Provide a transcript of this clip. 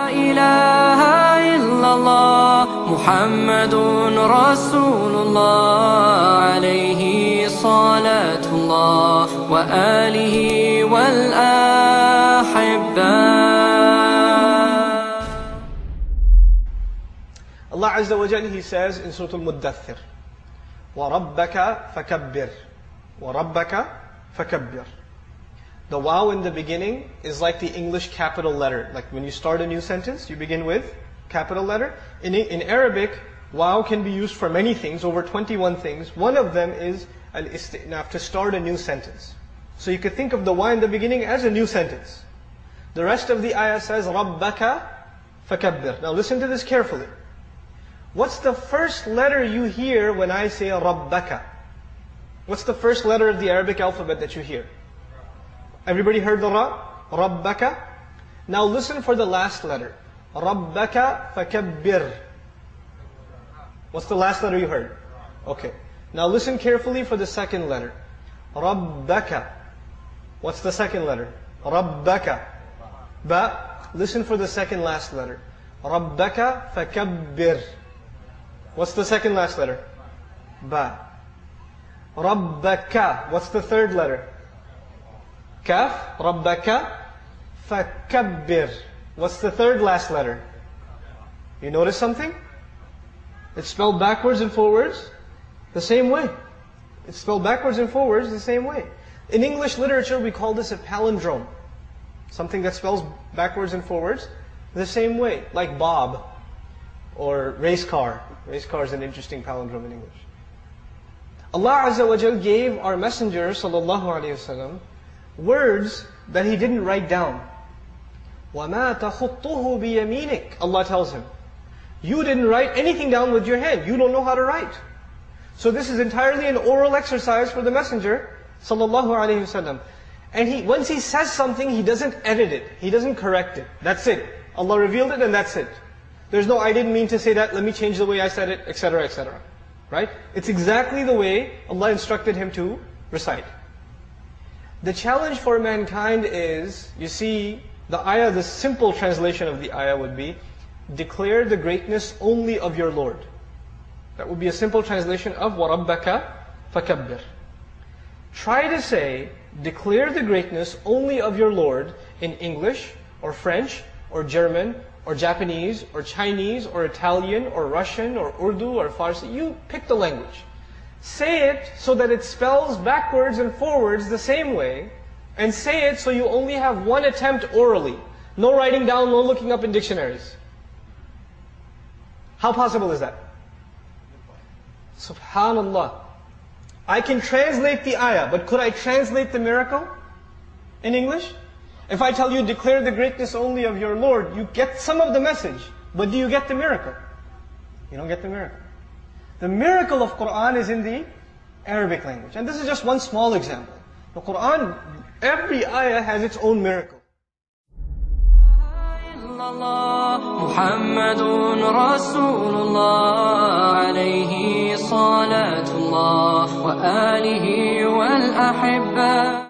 إله إلا الله محمد رسول الله عليه صلاة الله وآله والأحبة. Allah Azza wa Jalla, He says in Surah Al-Muddathir, وَرَبَّكَ فَكَبِّرْ وَرَبَّكَ فَكَبِّرْ. The waw in the beginning is like the English capital letter. Like when you start a new sentence, you begin with capital letter. In Arabic, waw can be used for many things, over 21 things. One of them is al-isti'naf, to start a new sentence. So you could think of the waw in the beginning as a new sentence. The rest of the ayah says, رَبَّكَ فَكَبِّرْ. Now listen to this carefully. What's the first letter you hear when I say رَبَّكَ? What's the first letter of the Arabic alphabet that you hear? Everybody heard the ra? رَبَّكَ. Now listen for the last letter. رَبَّكَ فَكَبِّرْ. What's the last letter you heard? Okay. Now listen carefully for the second letter. رَبَّكَ. What's the second letter? رَبَّكَ. Ba. Listen for the second last letter. رَبَّكَ فَكَبِّرْ. What's the second last letter? Ba. رَبَّكَ. What's the third letter? Kaf. رَبَّكَ فَكَبِّرْ. What's the third last letter? You notice something? It's spelled backwards and forwards the same way. It's spelled backwards and forwards the same way. In English literature, we call this a palindrome. Something that spells backwards and forwards the same way. Like Bob or race car. Race car is an interesting palindrome in English. Allah Azza wa Jal gave our Messenger sallallahu alaihi wasallam words that He didn't write down. وَمَا تَخُطُّهُ بِيَمِينِكَ. Allah tells him, you didn't write anything down with your hand. You don't know how to write. So this is entirely an oral exercise for the Messenger sallallahu alaihi wasallam. And once he says something, he doesn't edit it. He doesn't correct it. That's it. Allah revealed it and that's it. There's no, I didn't mean to say that, let me change the way I said it, etc., etc. Right? It's exactly the way Allah instructed him to recite. The challenge for mankind is, you see, the ayah, the simple translation of the ayah would be, declare the greatness only of your Lord. That would be a simple translation of وَرَبَّكَ فَكَبِّرْ. Try to say, declare the greatness only of your Lord in English, or French, or German, or Japanese, or Chinese, or Italian, or Russian, or Urdu, or Farsi. You pick the language. Say it so that it spells backwards and forwards the same way, and say it so you only have one attempt orally. No writing down, no looking up in dictionaries. How possible is that? Subhanallah. I can translate the ayah, but could I translate the miracle in English? If I tell you, declare the greatness only of your Lord, you get some of the message, but do you get the miracle? You don't get the miracle. The miracle of Quran is in the Arabic language. And this is just one small example. The Quran, every ayah has its own miracle. محمد رسول الله عليه صلاة الله وآله والأحبة.